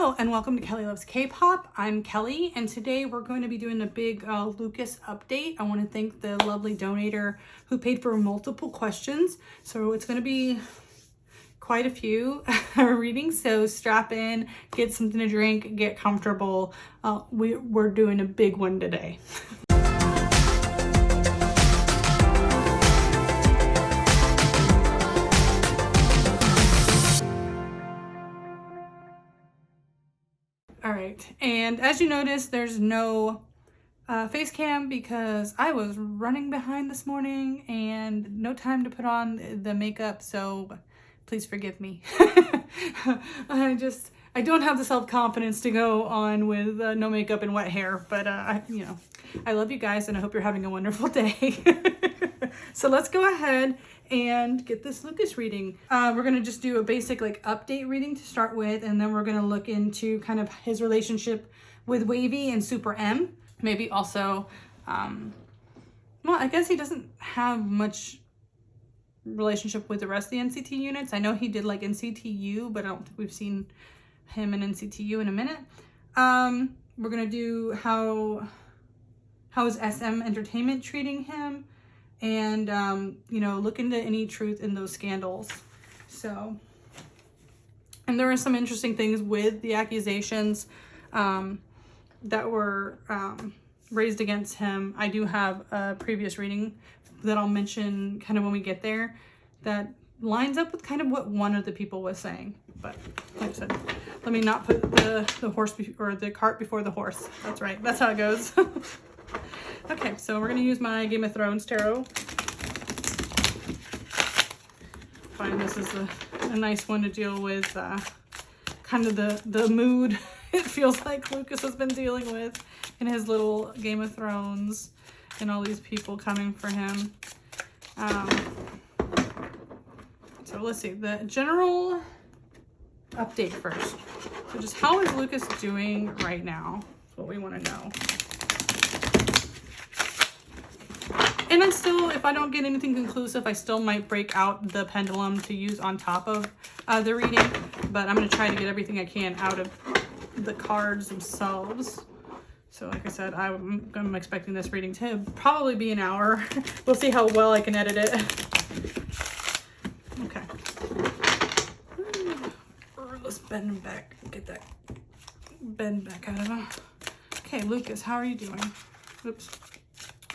Hello and welcome to Kelly Loves K-Pop. I'm Kelly and today we're going to be doing a big Lucas update. I want to thank the lovely donator who paid for multiple questions. So it's going to be quite a few readings, so strap in, get something to drink, get comfortable. We're doing a big one today. All right, and as you notice, there's no face cam because I was running behind this morning and no time to put on the makeup, so please forgive me. I don't have the self-confidence to go on with no makeup and wet hair, but I love you guys and I hope you're having a wonderful day. So let's go ahead and get this Lucas reading. We're gonna just do a basic update reading to start with, and then we're gonna look into kind of his relationship with WAYV and Super M. Maybe also, well, I guess he doesn't have much relationship with the rest of the NCT units. I know he did NCTU, but I don't think we've seen him in NCTU in a minute. We're gonna do how is SM Entertainment treating him, and look into any truth in those scandals. So, and there are some interesting things with the accusations that were raised against him. I do have a previous reading that I'll mention kind of when we get there that lines up with kind of what one of the people was saying. But like I said, let me not put the horse or the cart before the horse. That's right. That's how it goes. Okay, so we're gonna use my Game of Thrones tarot. Find this is a nice one to deal with kind of the mood it feels like Lucas has been dealing with in his little Game of Thrones and all these people coming for him. So let's see, the general update first. So just how is Lucas doing right now? That's what we want to know. And I'm still, if I don't get anything conclusive, I still might break out the pendulum to use on top of the reading, but I'm going to try to get everything I can out of the cards themselves. So like I said, I'm expecting this reading to probably be an hour. We'll see how well I can edit it. Okay. Let's bend him back. Get that bend back out of him. Okay, Lucas, how are you doing? Oops.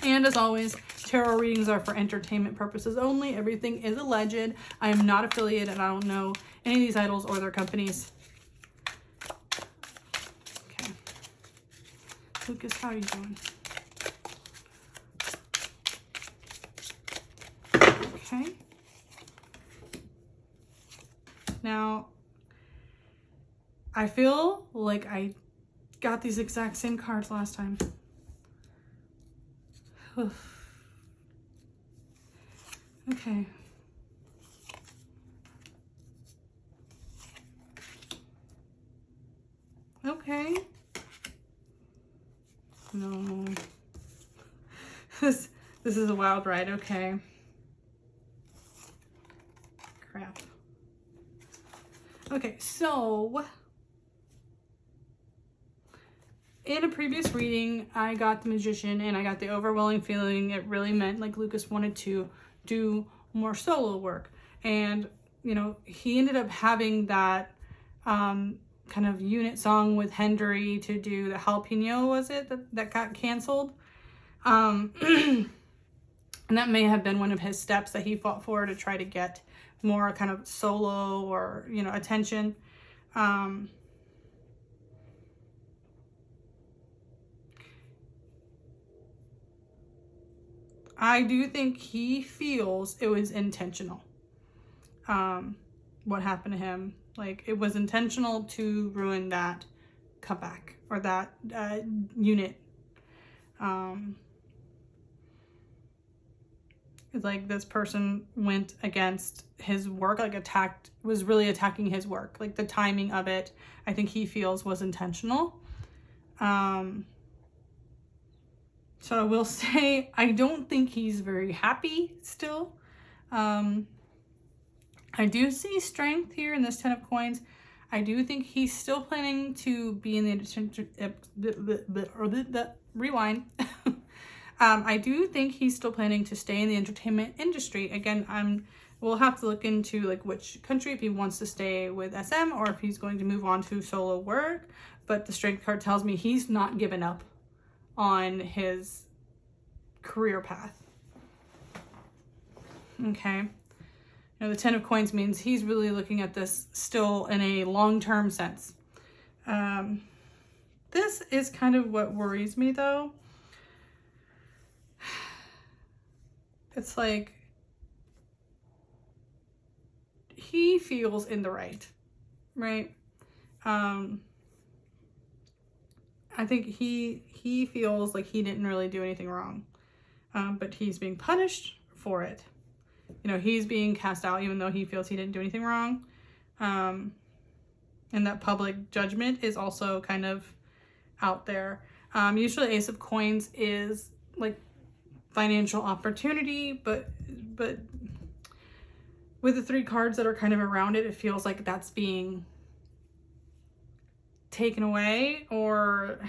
And as always, tarot readings are for entertainment purposes only. Everything is alleged. I am not affiliated and I don't know any of these idols or their companies. Okay. Lucas, how are you doing? Okay. Now, I feel like I got these exact same cards last time. Okay. Okay. No. This is a wild ride. Okay. Crap. Okay, so in a previous reading, I got the Magician and I got the overwhelming feeling it really meant Lucas wanted to do more solo work. And, he ended up having that kind of unit song with Hendry to do the Jalapeno, was it, that got canceled? And that may have been one of his steps that he fought for to try to get more kind of solo or, attention. I do think he feels it was intentional. What happened to him. It was intentional to ruin that comeback or that unit. This person went against his work, was really attacking his work. The timing of it, I think he feels was intentional. So I will say, I don't think he's very happy still. I do see strength here in this 10 of coins. I do think he's still planning to be in the rewind. I do think he's still planning to stay in the entertainment industry. Again, we'll have to look into like which country, if he wants to stay with SM or if he's going to move on to solo work. But the strength card tells me he's not given up on his career path. Okay. Now the 10 of coins means he's really looking at this still in a long-term sense. This is kind of what worries me though. It's like he feels in the right? I think he feels like he didn't really do anything wrong, but he's being punished for it. You know, he's being cast out even though he feels he didn't do anything wrong. And that public judgment is also kind of out there. Usually Ace of Coins is like financial opportunity, but with the 3 cards that are kind of around it, it feels like that's being taken away, or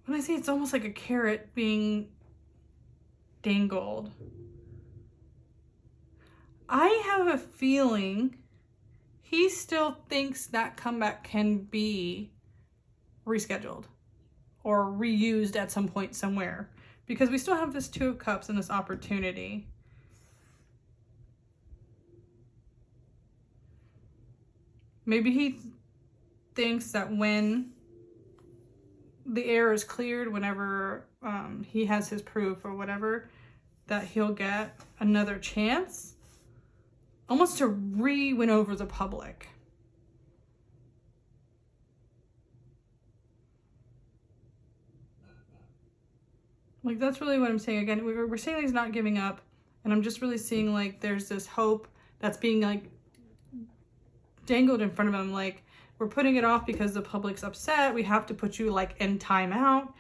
when I say it's almost like a carrot being dangled. I have a feeling he still thinks that comeback can be rescheduled or reused at some point somewhere, because we still have this 2 of Cups and this opportunity. Maybe he thinks that when the air is cleared, whenever he has his proof or whatever, that he'll get another chance almost to win over the public. Like, that's really what I'm saying. Again, we're saying he's not giving up, and I'm just really seeing like there's this hope that's being like dangled in front of him. Like, we're putting it off because the public's upset. We have to put you like in timeout,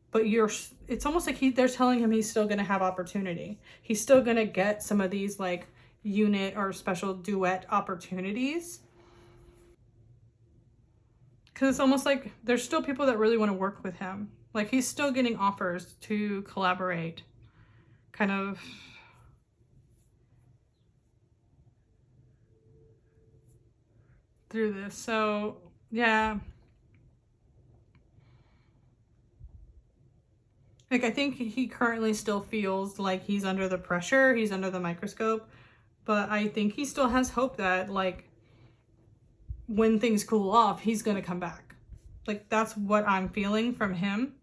but it's almost like they're telling him he's still going to have opportunity. He's still going to get some of these like unit or special duet opportunities. Because it's almost like there's still people that really want to work with him. Like, he's still getting offers to collaborate. Kind of through this. So, yeah. Like, I think he currently still feels like he's under the pressure. He's under the microscope. But I think he still has hope that, like, when things cool off, he's going to come back. Like, that's what I'm feeling from him.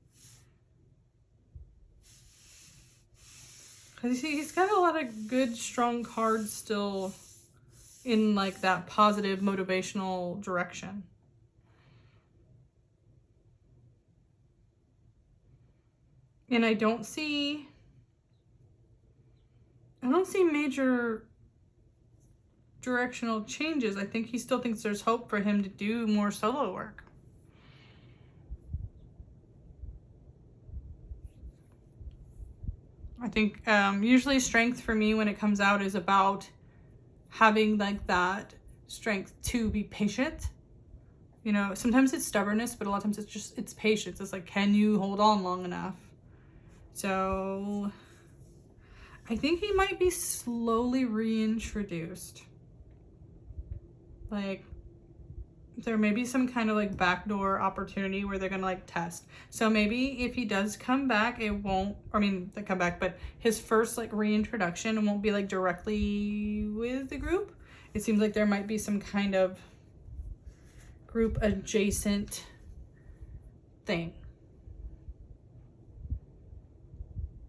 Because he's got a lot of good, strong cards still in, like, that positive, motivational direction. And I don't see major directional changes. I think he still thinks there's hope for him to do more solo work. I think usually strength for me when it comes out is about having like that strength to be patient. You know, sometimes it's stubbornness, but a lot of times it's patience. It's like, can you hold on long enough? So I think he might be slowly reintroduced. Like, there may be some kind of like backdoor opportunity where they're gonna like test. So maybe if he does come back, it won't, the comeback, but his first like reintroduction won't be like directly with the group. It seems like there might be some kind of group adjacent thing.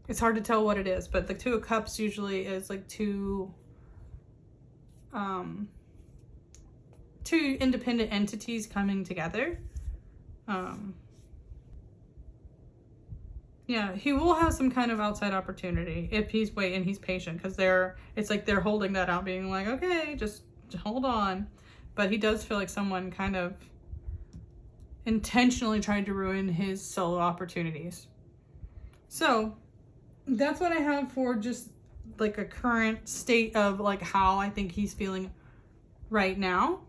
It's hard to tell what it is, but the 2 of Cups usually is like two independent entities coming together. Yeah, he will have some kind of outside opportunity if he's waiting, he's patient, because it's like they're holding that out, being like, okay, just hold on. But he does feel like someone kind of intentionally tried to ruin his solo opportunities. So that's what I have for just like a current state of like how I think he's feeling right now.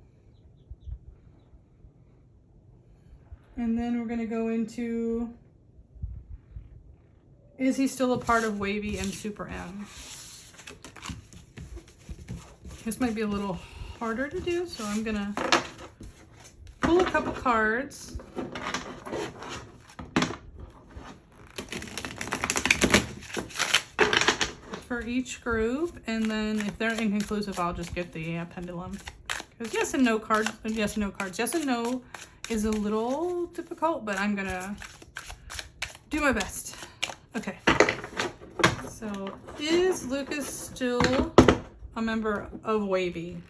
And then we're gonna go into, is he still a part of WAYV and Super M? This might be a little harder to do, so I'm gonna pull a couple cards. For each group, and then if they're inconclusive, I'll just get the pendulum. Because yes and no cards, yes and no cards. Yes and no is a little difficult, but I'm gonna do my best. Okay. So, is Lucas still a member of WAYV?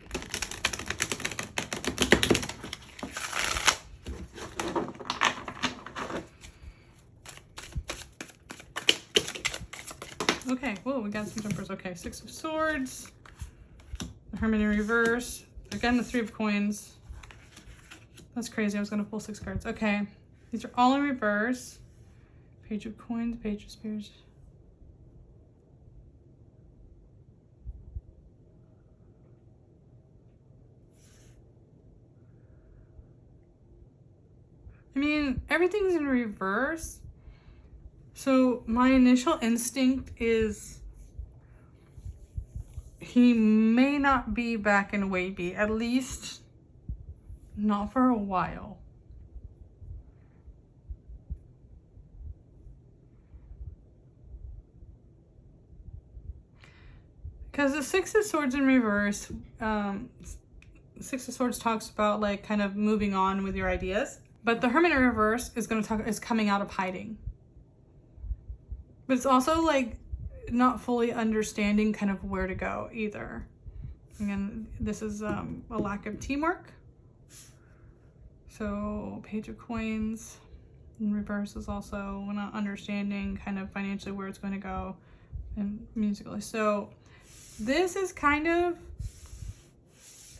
Okay, whoa, we got some jumpers. Okay, 6 of Swords, the Hermit in reverse, again the 3 of Coins. That's crazy, I was gonna pull 6 cards. Okay, these are all in reverse. Page of Coins, Page of Spears. I mean, everything's in reverse. So my initial instinct is he may not be back in WAYV, at least not for a while. Because the 6 of Swords in reverse, 6 of Swords talks about like kind of moving on with your ideas, but the Hermit in reverse is coming out of hiding. But it's also like not fully understanding kind of where to go either. Again, this is a lack of teamwork. So Page of Coins in reverse is also not understanding kind of financially where it's going to go and musically. So this is kind of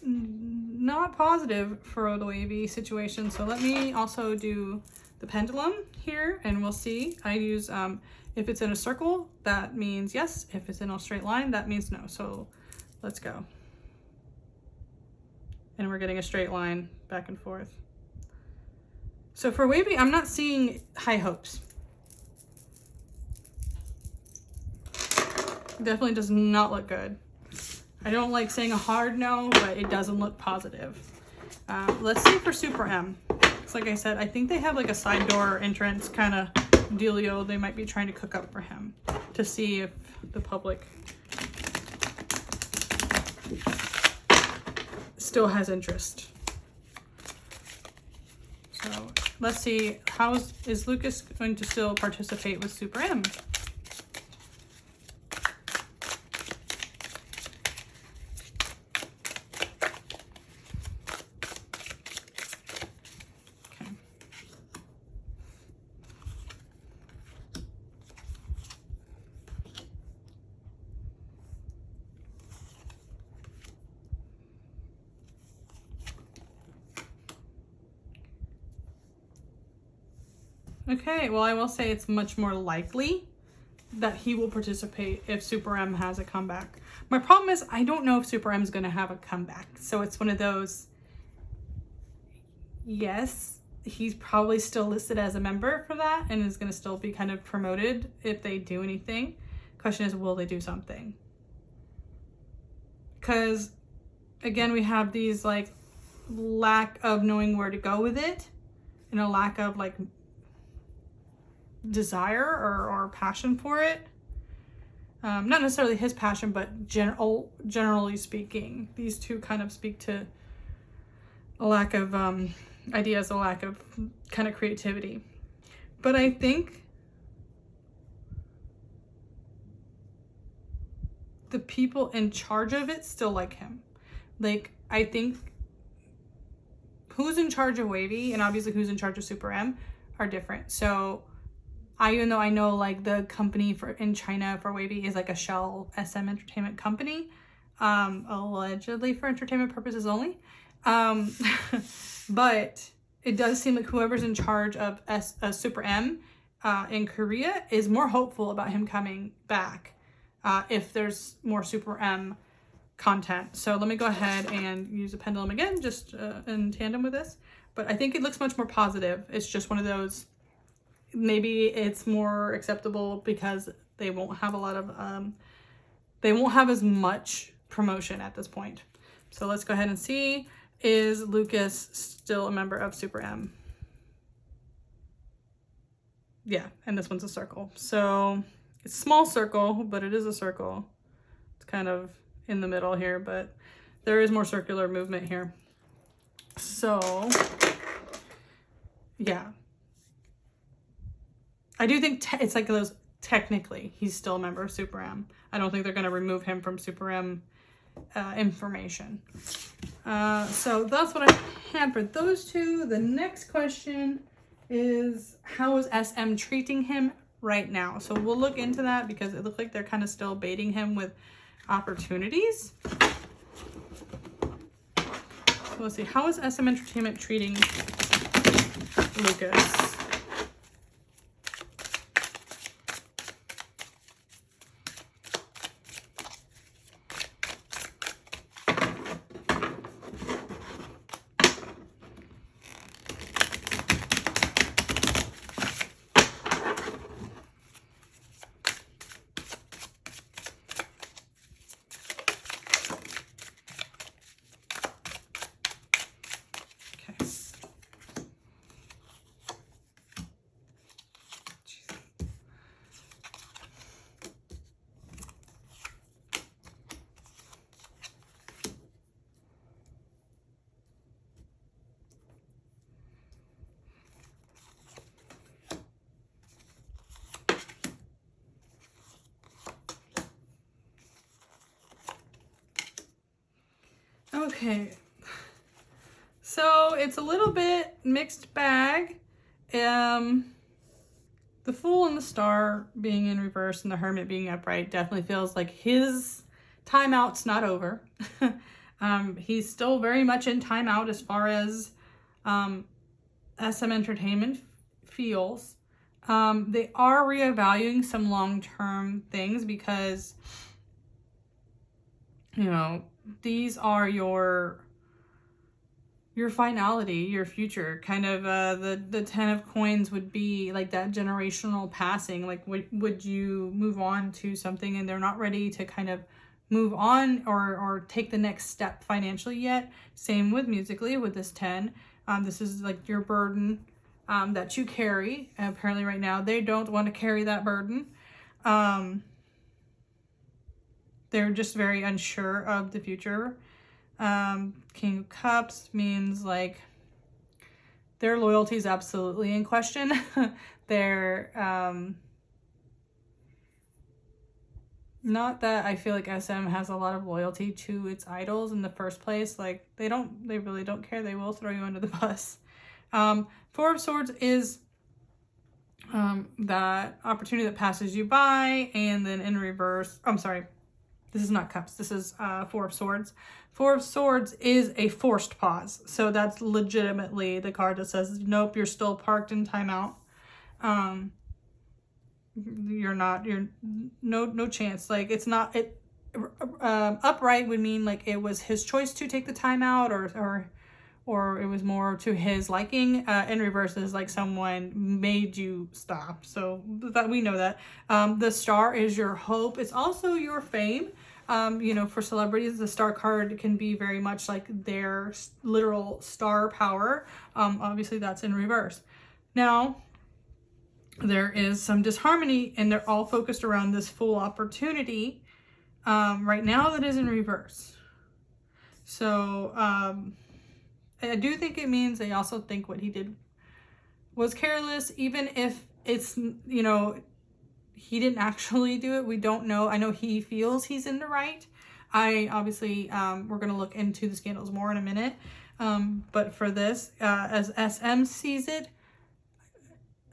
not positive for the WAYV situation. So let me also do the pendulum here and we'll see. I use if it's in a circle, that means yes. If it's in a straight line, that means no. So let's go. And we're getting a straight line back and forth. So for WAYV, I'm not seeing high hopes. Definitely does not look good. I don't like saying a hard no, but it doesn't look positive. Let's see for Super M. Because like I said, I think they have like a side door entrance kind of dealio they might be trying to cook up for him to see if the public still has interest. So let's see, is Lucas going to still participate with Super M? Okay, well, I will say it's much more likely that he will participate if Super M has a comeback. My problem is I don't know if Super M is going to have a comeback. So it's one of those, yes, he's probably still listed as a member for that and is going to still be kind of promoted if they do anything. Question is, will they do something? Because, again, we have these, like, lack of knowing where to go with it and a lack of, like, desire or passion for it. Not necessarily his passion, but generally speaking, these two kind of speak to a lack of ideas, a lack of kind of creativity. But I think the people in charge of it still like him. Like, I think who's in charge of WAYV and obviously who's in charge of Super M are different. So even though I know like the company in China for WAYV is like a shell SM entertainment company, allegedly for entertainment purposes only. But it does seem like whoever's in charge of Super M in Korea is more hopeful about him coming back if there's more Super M content. So let me go ahead and use a pendulum again, just in tandem with this. But I think it looks much more positive. It's just one of those, maybe it's more acceptable because they won't have a lot of, they won't have as much promotion at this point. So let's go ahead and see, is Lucas still a member of Super M? Yeah, and this one's a circle. So it's a small circle, but it is a circle. It's kind of in the middle here, but there is more circular movement here. So yeah, I do think it's like those, technically he's still a member of Super M. I don't think they're going to remove him from Super M information. So that's what I had for those two. The next question is, how is SM treating him right now? So we'll look into that because it looks like they're kind of still baiting him with opportunities. So let's see, how is SM Entertainment treating Lucas? Okay, so it's a little bit mixed bag. The Fool and the Star being in reverse and the Hermit being upright definitely feels like his timeout's not over. He's still very much in timeout as far as SM Entertainment feels. They are reevaluating some long-term things because, you know, these are your finality, your future. Kind of the 10 of coins would be like that generational passing. Like, would you move on to something and they're not ready to kind of move on or take the next step financially yet? Same with musically with this 10. This is like your burden that you carry. And apparently right now they don't want to carry that burden. They're just very unsure of the future. King of Cups means like their loyalty is absolutely in question. They're not that I feel like SM has a lot of loyalty to its idols in the first place. Like they really don't care. They will throw you under the bus. Four of Swords is that opportunity that passes you by, and then in reverse, I'm sorry, this is not Cups. This is Four of Swords. Four of Swords is a forced pause. So that's legitimately the card that says, nope, you're still parked in timeout. You're no chance. Like it's not, upright would mean like it was his choice to take the timeout or it was more to his liking. In reverse is like someone made you stop. So that we know that. The Star is your hope. It's also your fame. You know, for celebrities, the Star card can be very much like their literal star power. Obviously that's in reverse. Now, there is some disharmony and they're all focused around this full opportunity right now that is in reverse. So, I do think it means they also think what he did was careless, even if it's, you know, he didn't actually do it. We don't know. I know he feels he's in the right. I obviously, we're going to look into the scandals more in a minute. But for this, as SM sees it,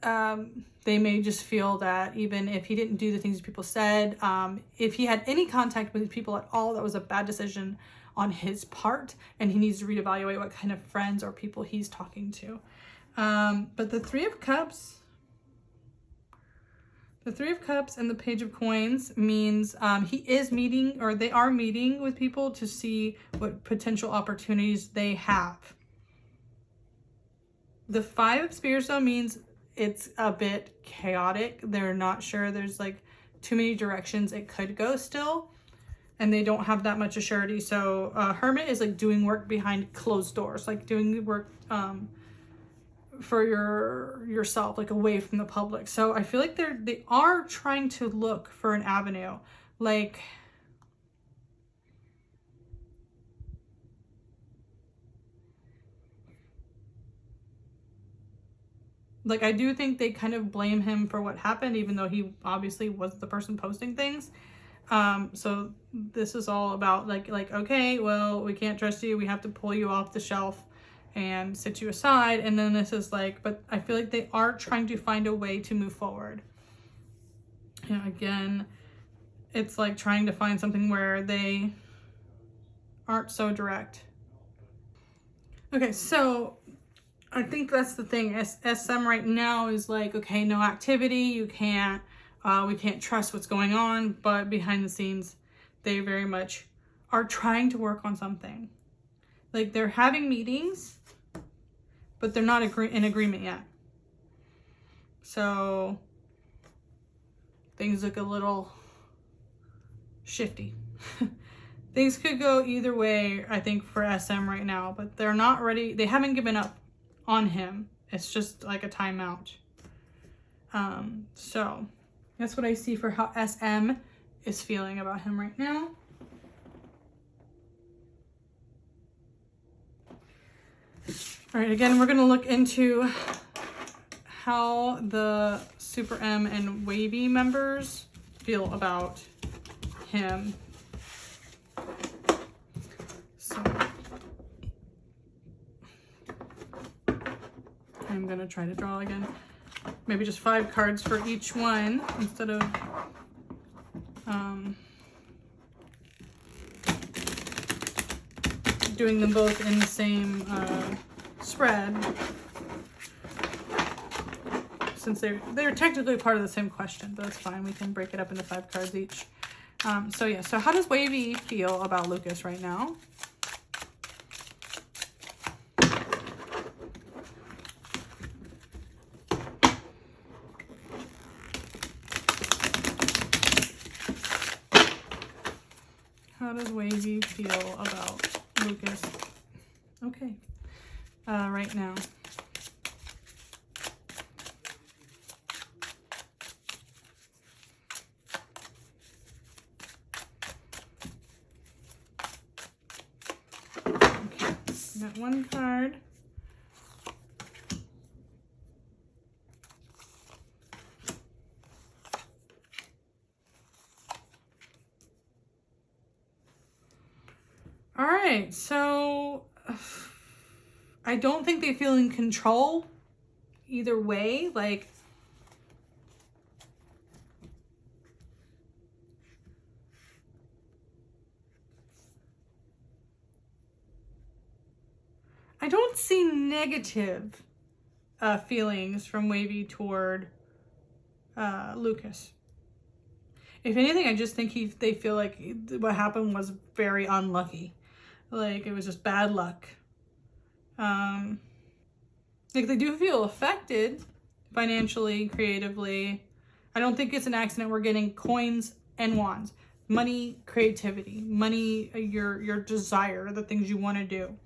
they may just feel that even if he didn't do the things people said, if he had any contact with people at all, that was a bad decision on his part, and he needs to reevaluate what kind of friends or people he's talking to. But the Three of Cups, The Three of Cups and the Page of Coins means he is meeting, or they are meeting with people to see what potential opportunities they have. The Five of Spears though means it's a bit chaotic. They're not sure. There's like too many directions it could go still, and they don't have that much assurity. So Hermit is like doing work behind closed doors, like doing work for yourself, like away from the public. So I feel like they are trying to look for an avenue, like I do think they kind of blame him for what happened, even though he obviously was the person posting things. So this is all about like okay, well, we can't trust you, we have to pull you off the shelf and sit you aside. And then this is like, but I feel like they are trying to find a way to move forward. You know, again, it's like trying to find something where they aren't so direct. Okay, so I think that's the thing. SM right now is like, okay, no activity, you can't, we can't trust what's going on, but behind the scenes, they very much are trying to work on something. Like they're having meetings, but they're not in agreement yet. So things look a little shifty. Things could go either way, I think, for SM right now, but they're not ready. They haven't given up on him. It's just like a timeout. So that's what I see for how SM is feeling about him right now. All right, again, we're going to look into how the Super M and WAYV members feel about him. So I'm going to try to draw again. Maybe just 5 cards for each one instead of doing them both in the same spread, since they're technically part of the same question, but that's fine. We can break it up into 5 cards each. So yeah, so how does WAYV feel about Lucas right now? How does WAYV feel about Lucas? Okay, right now. Okay, got 1 card. All right, so I don't think they feel in control either way. Like, I don't see negative feelings from WAYV toward Lucas. If anything, I just think they feel like what happened was very unlucky. Like, it was just bad luck. Like, they do feel affected financially, creatively. I don't think it's an accident we're getting coins and wands. Money, creativity, money, your desire, the things you want to do.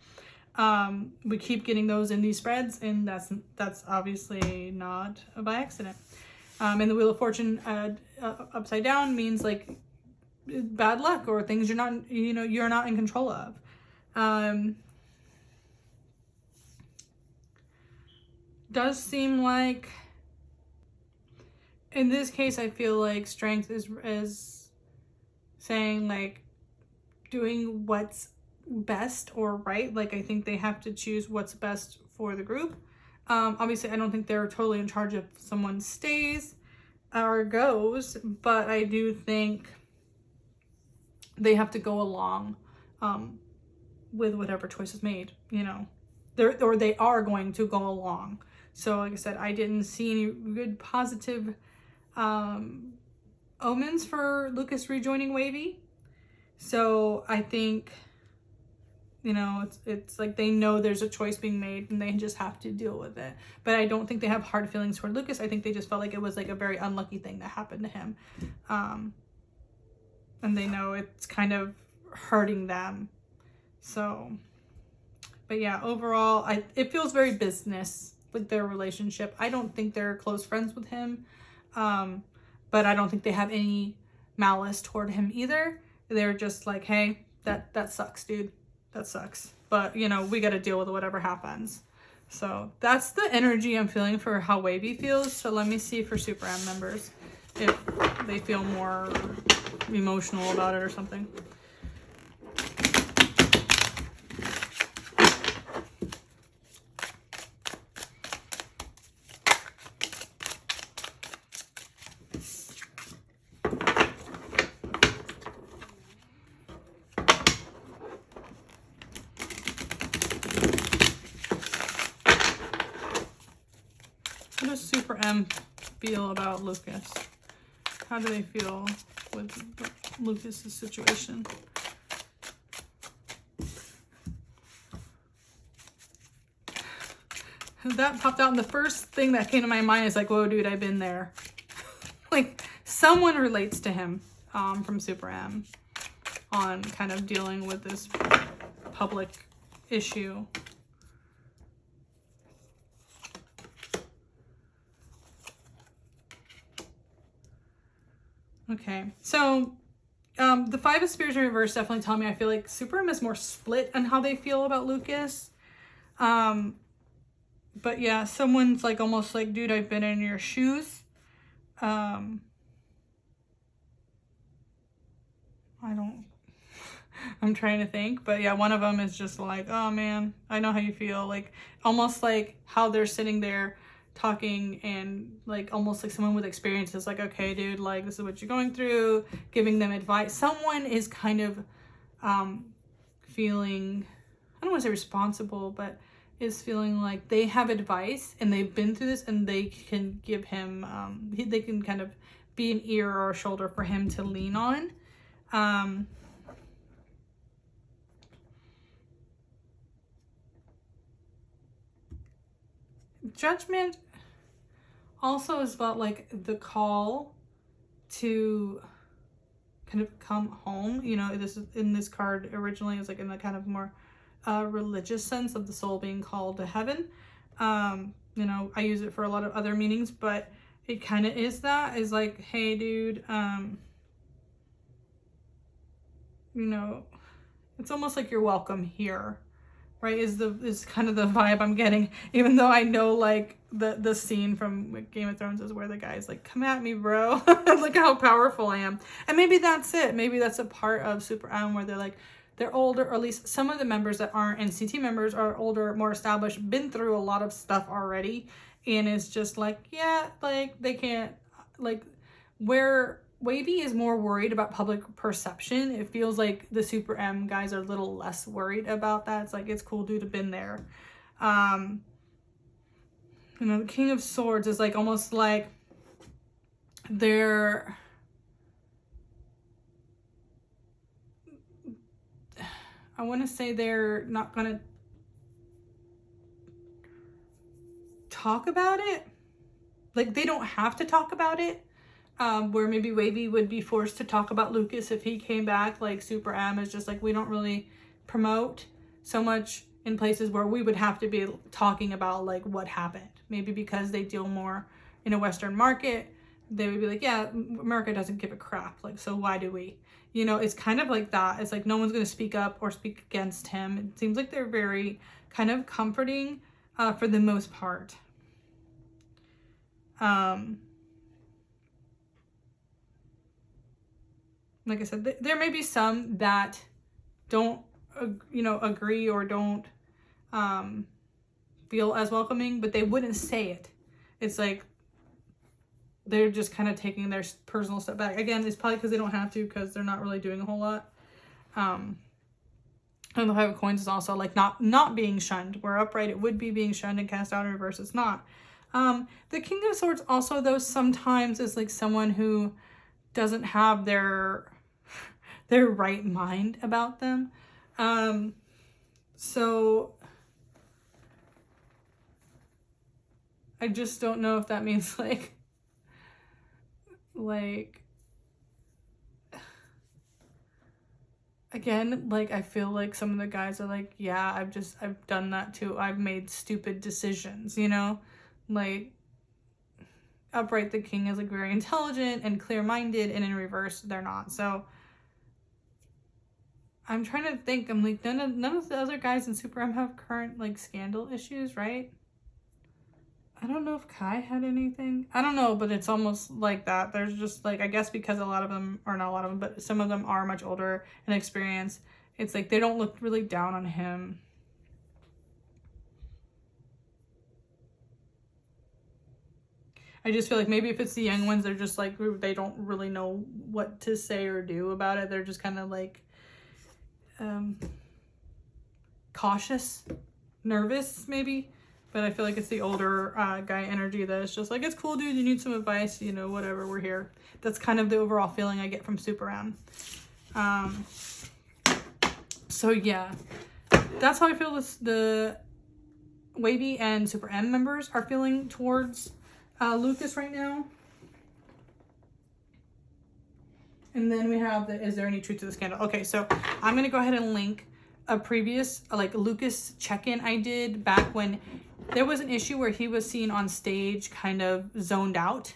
We keep getting those in these spreads, and that's obviously not by accident. And the Wheel of Fortune upside down means like bad luck or things you're not in control of. Does seem like in this case, I feel like strength is saying like doing what's best or right. Like, I think they have to choose what's best for the group. Obviously, I don't think they're totally in charge if someone stays or goes, but I do think they have to go along with whatever choice is made, you know. They are going to go along. So like I said, I didn't see any good positive omens for Lucas rejoining WAYV. So I think, you know, it's like they know there's a choice being made and they just have to deal with it. But I don't think they have hard feelings toward Lucas. I think they just felt like it was like a very unlucky thing that happened to him. And they know it's kind of hurting them. So, but yeah, overall, it feels very business, like their relationship. I don't think they're close friends with him. But I don't think they have any malice toward him either. They're just like, hey, that sucks, dude. That sucks. But, you know, we got to deal with whatever happens. So that's the energy I'm feeling for how WAYV feels. So let me see for Super M members if they feel more emotional about it or something. How does Super M feel about Lucas? How do they feel with Lucas's situation? That popped out, and the first thing that came to my mind is like, whoa, dude, I've been there. Like, someone relates to him from Super M on kind of dealing with this public issue. Okay, so the Five of Spears in reverse definitely tell me I feel like Super M is more split on how they feel about Lucas. But yeah, someone's like almost like, dude, I've been in your shoes. I'm trying to think, but yeah, one of them is just like, oh man, I know how you feel. Like almost like how they're sitting there talking and like almost like someone with experience is like, okay, dude, like this is what you're going through, giving them advice. Someone is kind of feeling, I don't want to say responsible, but is feeling like they have advice and they've been through this and they can give him, they can kind of be an ear or a shoulder for him to lean on. Judgment also is about like the call to kind of come home. You know, this is in this card originally is like in the kind of more religious sense of the soul being called to heaven. You know, I use it for a lot of other meanings, but it kind of is that, is like, hey dude, you know, it's almost like you're welcome here, right? Is kind of the vibe I'm getting, even though I know like the scene from Game of Thrones is where the guy's like, come at me, bro. Look how powerful I am. And maybe that's it. Maybe that's a part of Super M where they're like, they're older, or at least some of the members that aren't NCT members are older, more established, been through a lot of stuff already, and it's just like, yeah, like they can't, like, where WAYV is more worried about public perception, it feels like the Super M guys are a little less worried about that. It's like, it's cool, dude, have been there. You know, the King of Swords is like almost like they're, I want to say they're not going to talk about it. Like, they don't have to talk about it. Where maybe WAYV would be forced to talk about Lucas if he came back. Like, Super M is just like, we don't really promote so much in places where we would have to be talking about like what happened. Maybe because they deal more in a Western market, they would be like, yeah, America doesn't give a crap. Like, so why do we? You know, it's kind of like that. It's like no one's going to speak up or speak against him. It seems like they're very kind of comforting for the most part. Like I said, there may be some that don't, you know, agree or don't feel as welcoming, but they wouldn't say it. It's like they're just kind of taking their personal step back. Again, it's probably because they don't have to, because they're not really doing a whole lot. And the Five of Coins is also like not being shunned. Where upright it would be being shunned and cast out in reverse it's not. The King of Swords also, though, sometimes is like someone who doesn't have their right mind about them. So I just don't know if that means like again, like, I feel like some of the guys are like, yeah, I've done that too. I've made stupid decisions, you know? Like, upright, the king is like very intelligent and clear-minded, and in reverse, they're not. So I'm trying to think. I'm like, none of the other guys in Super M have current like scandal issues, right? I don't know if Kai had anything. I don't know, but it's almost like that. There's just like, I guess because a lot of them, or not a lot of them, but some of them are much older and experienced. It's like they don't look really down on him. I just feel like maybe if it's the young ones, they're just like, they don't really know what to say or do about it. They're just kind of like cautious, nervous maybe. But I feel like it's the older guy energy that is just like, it's cool, dude, you need some advice, you know, whatever, we're here. That's kind of the overall feeling I get from Super M. So yeah, that's how I feel the WAYV and Super M members are feeling towards Lucas right now. And then we have the, is there any truth to the scandal? Okay, so I'm going to go ahead and link a previous like Lucas check-in I did back when there was an issue where he was seen on stage kind of zoned out.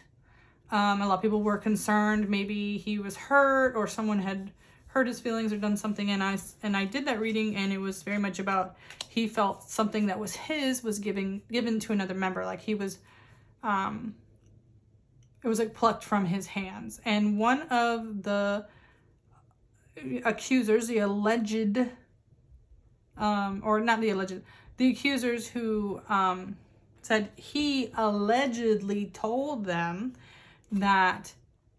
A lot of people were concerned maybe he was hurt or someone had hurt his feelings or done something, and I did that reading, and it was very much about he felt something that was his was given to another member, like he was it was like plucked from his hands. And one of the accusers, the alleged or not the alleged, the accusers who said he allegedly told them that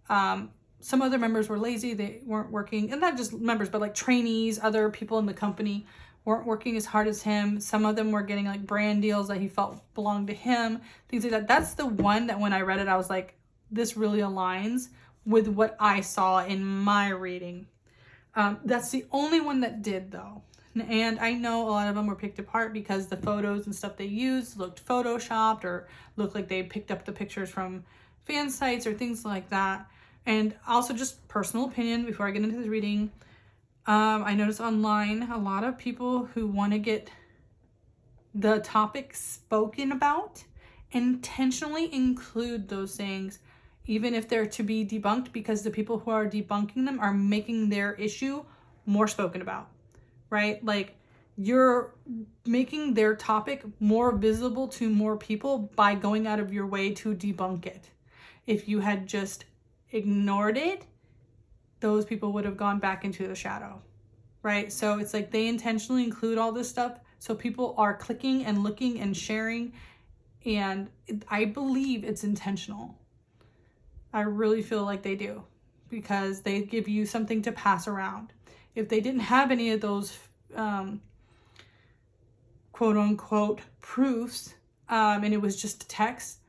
some other members were lazy, they weren't working, and not just members, but like trainees, other people in the company weren't working as hard as him. Some of them were getting like brand deals that he felt belonged to him, things like that. That's the one that when I read it, I was like, this really aligns with what I saw in my reading. That's the only one that did, though. And I know a lot of them were picked apart because the photos and stuff they used looked photoshopped or looked like they picked up the pictures from fan sites or things like that. And also, just personal opinion before I get into the reading, I noticed online a lot of people who want to get the topic spoken about intentionally include those things, even if they're to be debunked, because the people who are debunking them are making their issue more spoken about, right? Like, you're making their topic more visible to more people by going out of your way to debunk it. If you had just ignored it, those people would have gone back into the shadow, right? So it's like they intentionally include all this stuff so people are clicking and looking and sharing, and I believe it's intentional. I really feel like they do, because they give you something to pass around. If they didn't have any of those quote unquote proofs, and it was just a text,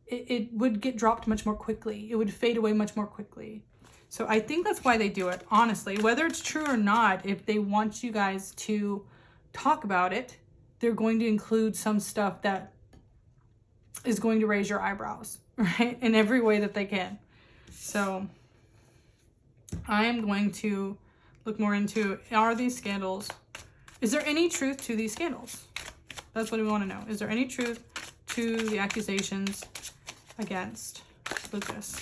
it would get dropped much more quickly. It would fade away much more quickly. So I think that's why they do it, honestly. Whether it's true or not, if they want you guys to talk about it, they're going to include some stuff that is going to raise your eyebrows, right? In every way that they can. So I am going to look more into, are these scandals, is there any truth to these scandals? That's what we want to know. Is there any truth to the accusations against Lucas?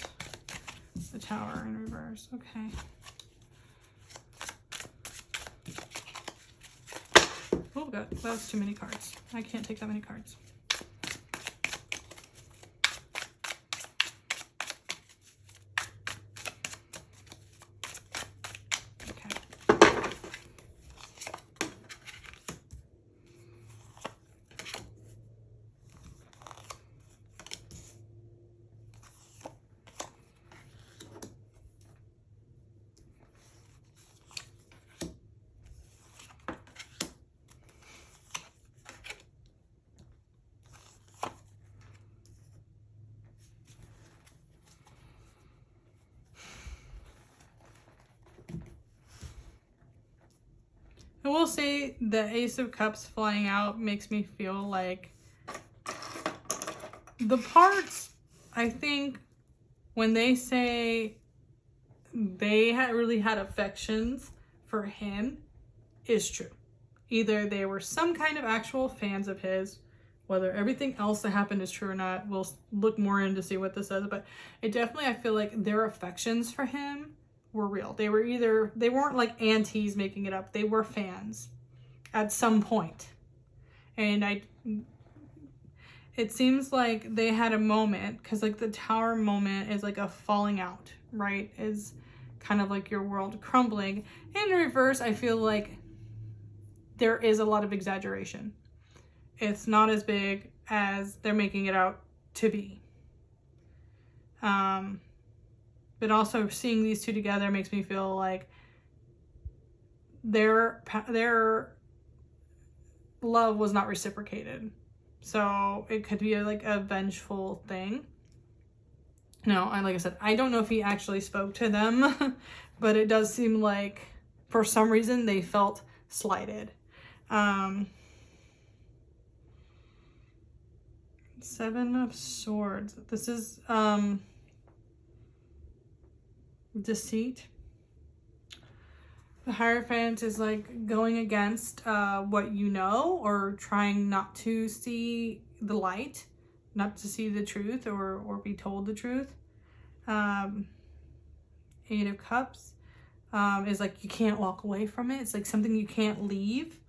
The Tower in reverse. Okay. Oh god, that was too many cards. I can't take that many cards. I will say the Ace of Cups flying out makes me feel like the parts, I think, when they say they really had affections for him, is true. Either they were some kind of actual fans of his, whether everything else that happened is true or not, we'll look more in to see what this says, but it definitely, I feel like their affections for him were real. They weren't like aunties making it up. They were fans at some point. And it seems like they had a moment, because like the tower moment is like a falling out, right? Is kind of like your world crumbling. In reverse, I feel like there is a lot of exaggeration. It's not as big as they're making it out to be. But also seeing these two together makes me feel like their love was not reciprocated. So it could be like a vengeful thing. No, like I said, I don't know if he actually spoke to them, but it does seem like for some reason they felt slighted. Seven of Swords. This is deceit. The Hierophant is like going against what you know, or trying not to see the light, not to see the truth, or be told the truth. Eight of Cups is like you can't walk away from it. It's like something you can't leave.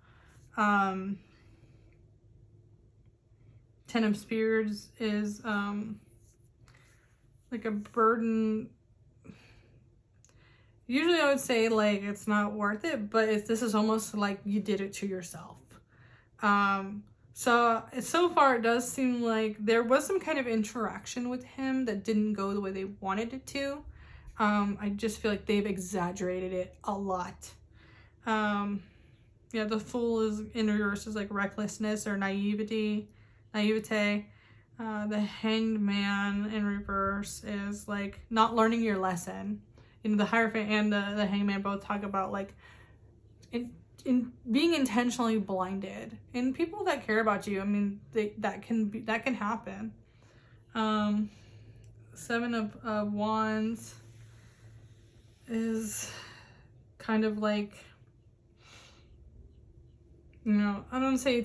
Ten of Spears is like a burden. Usually I would say like it's not worth it, but this is almost like you did it to yourself. So far it does seem like there was some kind of interaction with him that didn't go the way they wanted it to. I just feel like they've exaggerated it a lot. Yeah, the Fool is in reverse is like recklessness or naivete. The Hanged Man in reverse is like not learning your lesson. You know, the Hierophant and the Hanged Man both talk about like in being intentionally blinded. And people that care about you, I mean, that can happen. Seven of Wands is kind of like, you know, I don't say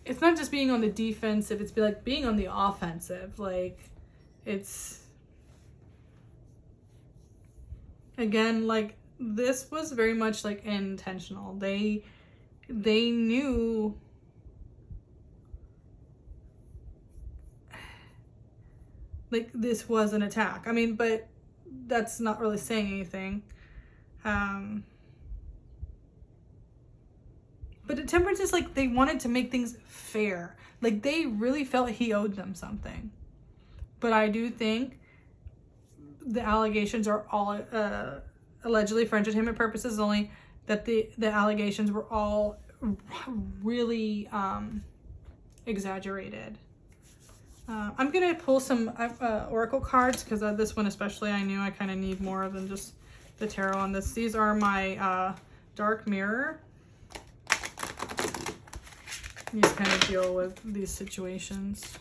it's not just being on the defensive, it's like being on the offensive. Like it's, again, like this was very much like intentional. They knew like this was an attack. I mean, but that's not really saying anything. But the Temperance is like they wanted to make things fair. Like they really felt he owed them something. But I do think the allegations are all allegedly for entertainment purposes only, that the allegations were all really exaggerated. I'm gonna pull some oracle cards because this one especially I knew I kind of need more than just the tarot on this. These are my dark mirror. You just kind of deal with these situations.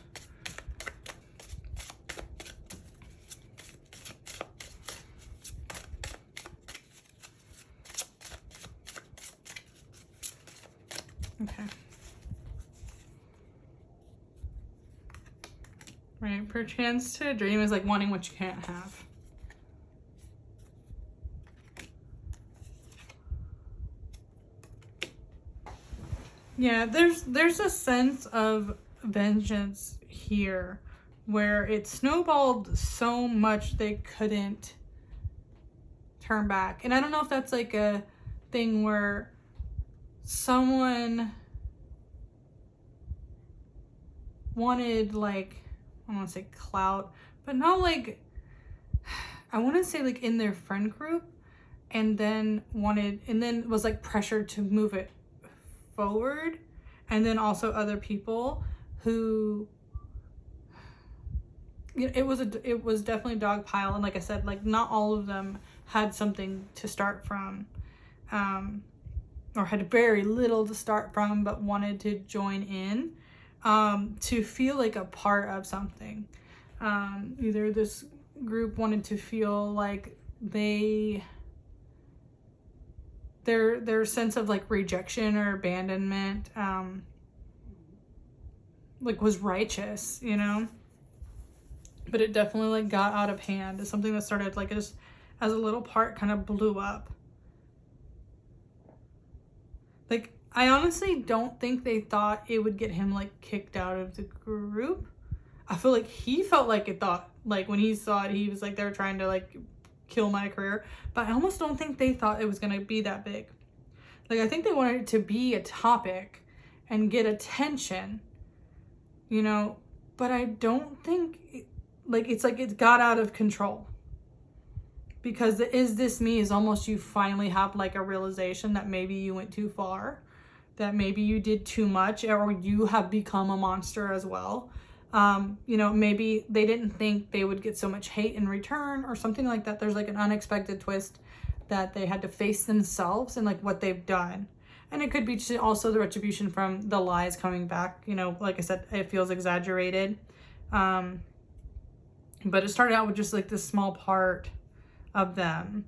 Okay. Right, perchance to dream is like wanting what you can't have. Yeah, there's a sense of vengeance here where it snowballed so much they couldn't turn back. And I don't know if that's like a thing where someone wanted like, I don't want to say clout, but not like, I want to say like in their friend group, and then was like pressured to move it forward. And then also other people who, you know, it was definitely a dog pile. And like I said, like not all of them had something to start from. or had very little to start from, but wanted to join in, to feel like a part of something. Either this group wanted to feel like their sense of like rejection or abandonment, like was righteous, you know? But it definitely like got out of hand. It's something that started like just as a little part kind of blew up. Like, I honestly don't think they thought it would get him like kicked out of the group. I feel like he felt like it thought, like when he saw it, he was like, they're trying to like kill my career. But I almost don't think they thought it was going to be that big. Like, I think they wanted it to be a topic and get attention, you know, but I don't think it's like it got out of control. Because the "is this me" is almost you finally have like a realization that maybe you went too far, that maybe you did too much, or you have become a monster as well. You know, maybe they didn't think they would get so much hate in return or something like that. There's like an unexpected twist that they had to face themselves and like what they've done. And it could be also the retribution from the lies coming back. You know, like I said, it feels exaggerated. But it started out with just like this small part of them.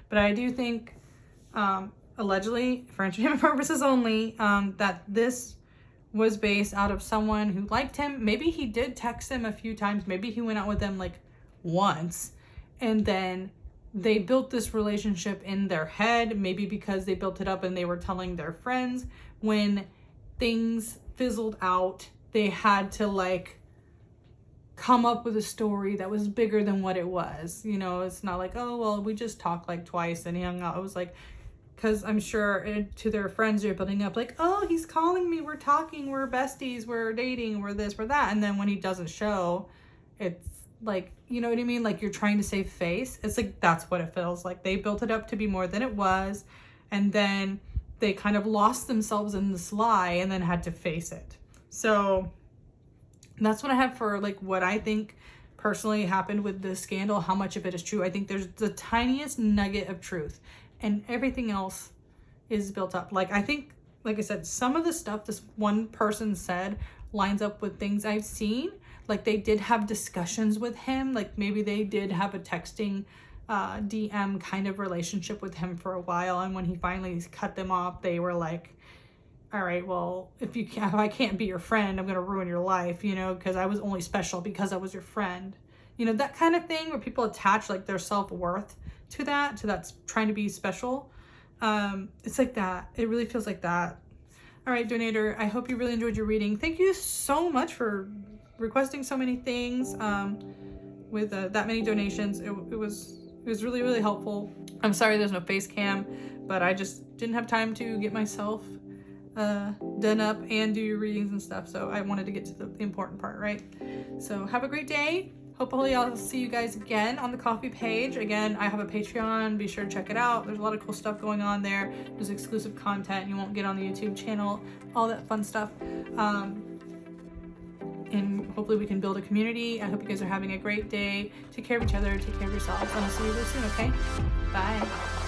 But I do think, allegedly, for entertainment purposes only, that this was based out of someone who liked him. Maybe he did text him a few times. Maybe he went out with them like once. And then they built this relationship in their head. Maybe because they built it up and they were telling their friends. When things fizzled out, they had to like come up with a story that was bigger than what it was. You know, it's not like, oh, well, we just talked like twice and he hung out. It was like, because I'm sure to their friends, they're building up like, oh, he's calling me, we're talking, we're besties, we're dating, we're this, we're that. And then when he doesn't show, it's like, you know what I mean? Like, you're trying to save face. It's like, that's what it feels like. They built it up to be more than it was. And then they kind of lost themselves in this lie and then had to face it. So that's what I have for like what I think personally happened with the scandal. How much of it is true? I think there's the tiniest nugget of truth, and everything else is built up. Like, I think, like I said, some of the stuff this one person said lines up with things I've seen. Like, they did have discussions with him. Like, maybe they did have a texting DM kind of relationship with him for a while, and when he finally cut them off, they were like, all right, well, if I can't be your friend, I'm going to ruin your life, you know, because I was only special because I was your friend. You know, that kind of thing where people attach like their self-worth to that's trying to be special. It's like that. It really feels like that. All right, donator, I hope you really enjoyed your reading. Thank you so much for requesting so many things with that many donations. It was really, really helpful. I'm sorry there's no face cam, but I just didn't have time to get myself done up and do your readings and stuff, so I wanted to get to the important part, right? So have a great day. Hopefully I'll see you guys again on the coffee page. Again, I have a Patreon, be sure to check it out. There's a lot of cool stuff going on there. There's exclusive content you won't get on the YouTube channel, all that fun stuff. And hopefully we can build a community. I hope you guys are having a great day. Take care of each other, take care of yourselves, and I'll see you real soon, okay? Bye.